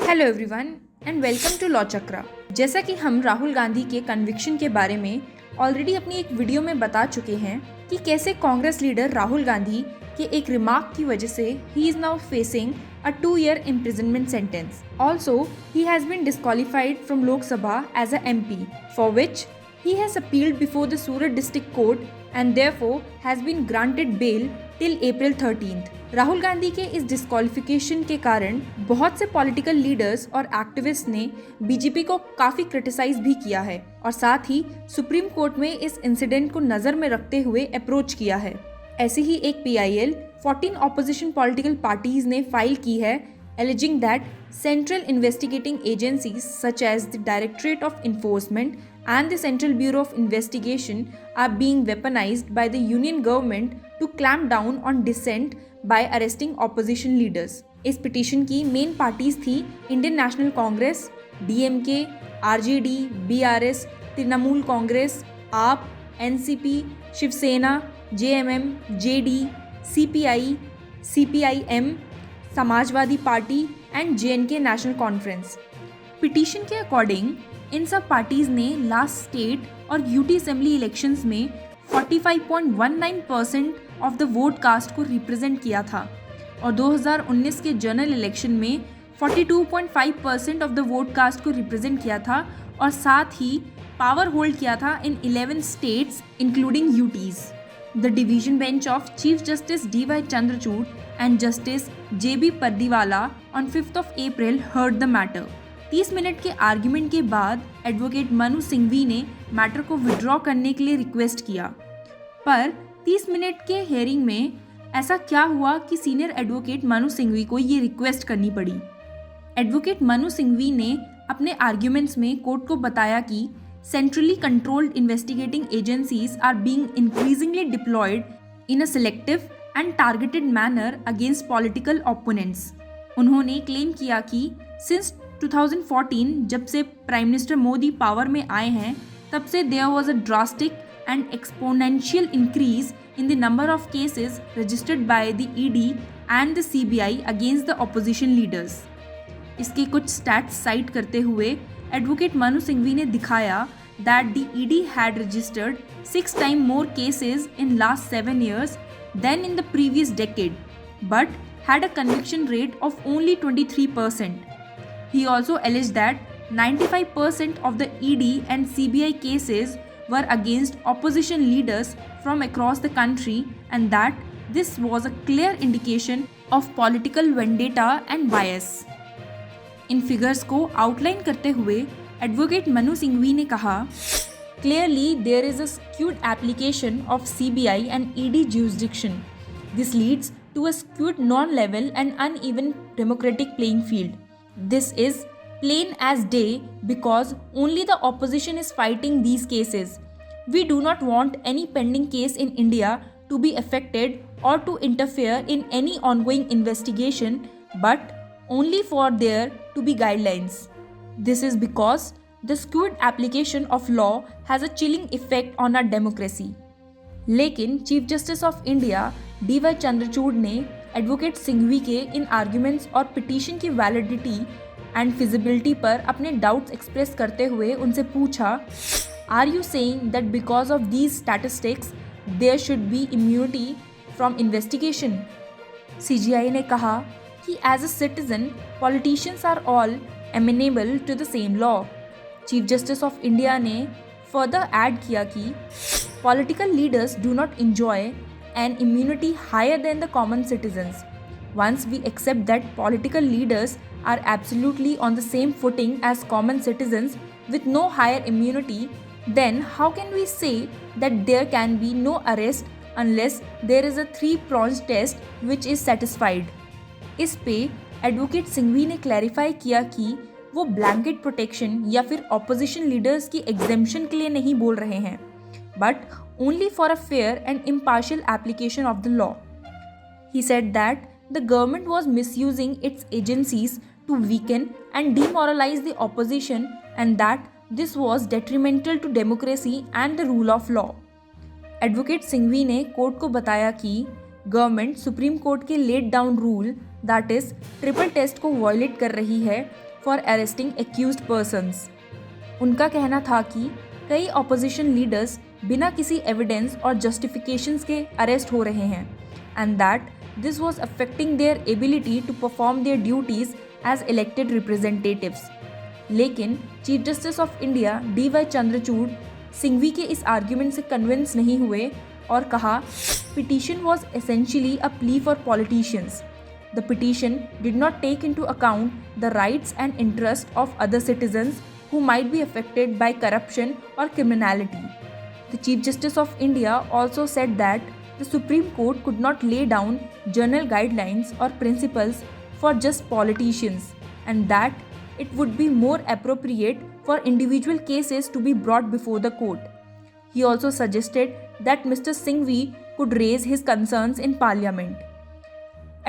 Hello everyone and welcome to law Chakra. जैसा कि हम राहुल गांधी के कन्विक्शन के बारे में ऑलरेडी अपनी एक वीडियो में बता चुके हैं कि कैसे कांग्रेस लीडर राहुल गांधी के एक रिमार्क की वजह से he is now facing a 2-year imprisonment sentence. Also, he has been disqualified from Lok Sabha as a MP, for which he has appealed before the Surat District Court and therefore has been granted bail till April 13th. Rahul Gandhi के इस disqualification के कारण बहुत से political leaders और activist ने BJP को काफ़ी क्रिटिसाइज भी किया है और साथ ही सुप्रीम कोर्ट में इस इंसिडेंट को नज़र में रखते हुए अप्रोच किया है। ऐसे ही एक PIL 14 ऑपोजिशन पॉलिटिकल पार्टीज ने फाइल की है alleging that central investigating agencies such as the Directorate of Enforcement and the Central Bureau of Investigation are being weaponized by the union government to clamp down on dissent by arresting opposition leaders. इस petition की main parties थी Indian national Congress, DMK, RJD, BRS, Trinamool Congress, AAP, NCP, Shiv Sena, JMM, JD, CPI, CPIM, Samajwadi party and JNK national conference. Petition के according इन सब parties ने last state और UT assembly elections में 45.19% of the vote cast को रिप्रेजेंट किया था और 2019 के जनरल इलेक्शन में 42.5% ऑफ द वोट कास्ट को रिप्रेजेंट किया था और साथ ही पावर होल्ड किया था इन 11 states including UTs। The division bench of Chief Justice D.Y. Chandrachud and Justice J.B. Pardiwala on 5th of April heard the matter. 30 minute के argument के बाद एडवोकेट मनु सिंघवी ने मैटर को विड्रॉ करने के लिए रिक्वेस्ट किया, पर 30 मिनट के हेयरिंग में ऐसा क्या हुआ कि सीनियर एडवोकेट मनु सिंघवी को ये रिक्वेस्ट करनी पड़ी। एडवोकेट मनु सिंघवी ने अपने आर्ग्यूमेंट्स में कोर्ट को बताया कि centrally controlled investigating agencies are being increasingly deployed in a selective and targeted manner against political opponents. उन्होंने क्लेम किया कि since 2014 जब से प्राइम मिनिस्टर मोदी पावर में आए हैं तब से there was a drastic and exponential increase in the number of cases registered by the ED and the CBI against the opposition leaders. इसके कुछ स्टैट्स साइट करते हुए एडवोकेट मनु सिंघवी ने दिखाया that the ED had registered 6 times more cases in last 7 years than in the previous decade, but had a conviction rate of only 23%. He also alleged that 95% of the ED and CBI cases were against opposition leaders from across the country and that this was a clear indication of political vendetta and bias. इन figures को outline करते हुए advocate Manu Singhvi ने कहा, clearly there is a skewed application of CBI and ED jurisdiction. This leads to a skewed non-level and uneven democratic playing field. This is plain as day because only the opposition is fighting these cases. We do not want any pending case in India to be affected or to interfere in any ongoing investigation, but only for there to be guidelines. This is because the skewed application of law has a chilling effect on our democracy. लेकिन chief justice of India D.Y. Chandrachud ने advocate Singhvi के इन arguments और petition की validity and feasibility पर अपने doubts express करते हुए उनसे पूछा, are you saying that because of these statistics there should be immunity from investigation? CGI ने कहा कि as a citizen politicians are all amenable to the same law. Chief justice of India ने further add किया कि political leaders do not enjoy an immunity higher than the common citizens. Once we accept that political leaders are absolutely on the same footing as common citizens with no higher immunity, then how can we say that there can be no arrest unless there is a 3-pronged test which is satisfied? इस पे advocate Singhvi ने clarify किया कि वो blanket protection या फिर opposition leaders की exemption के लिए नहीं बोल रहे हैं, but only for a fair and impartial application of the law. He said that the government was misusing its agencies to weaken and demoralise the opposition and that this was detrimental to democracy and the rule of law. Advocate Singhvi ने court को बताया कि government supreme court के laid down rule that is triple test को violate कर रही है for arresting accused persons. उनका कहना था कि कई ऑपोजिशन लीडर्स बिना किसी एविडेंस और जस्टिफिकेशंस के अरेस्ट हो रहे हैं and that this was affecting their ability to perform their duties as elected representatives. लेकिन chief justice of India DY Chandrachud Singhvi के इस आर्ग्यूमेंट से कन्विंस नहीं हुए और कहा petition was essentially a plea for politicians. The petition did not take into account the rights and interest of other citizens who might be affected by corruption or criminality. The Chief Justice of India also said that the Supreme Court could not lay down general guidelines or principles for just politicians and that it would be more appropriate for individual cases to be brought before the court. He also suggested that Mr. Singhvi could raise his concerns in Parliament.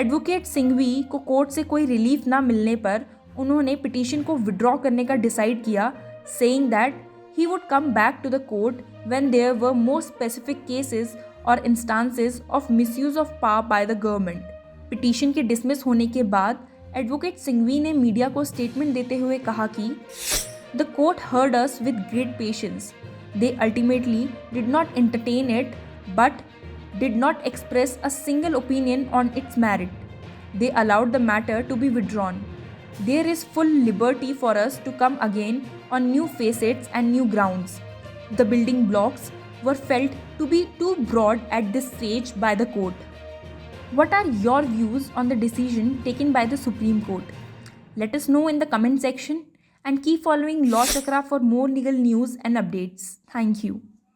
Advocate Singhvi को court से कोई relief ना मिलने पर उन्होंने petition को withdraw करने का डिसाइड किया, saying that he would come back to the court when there were more specific cases or instances of misuse of power by the government. Petition के डिसमिस होने के बाद एडवोकेट सिंघवी ने मीडिया को स्टेटमेंट देते हुए कहा कि the court heard us with great patience. They ultimately did not entertain it but did not express a single opinion on its merit. They allowed the matter to be withdrawn. There is full liberty for us to come again on new facets and new grounds. The building blocks were felt to be too broad at this stage by the court. What are your views on the decision taken by the Supreme Court? Let us know in the comment section and keep following Law Chakra for more legal news and updates. Thank you.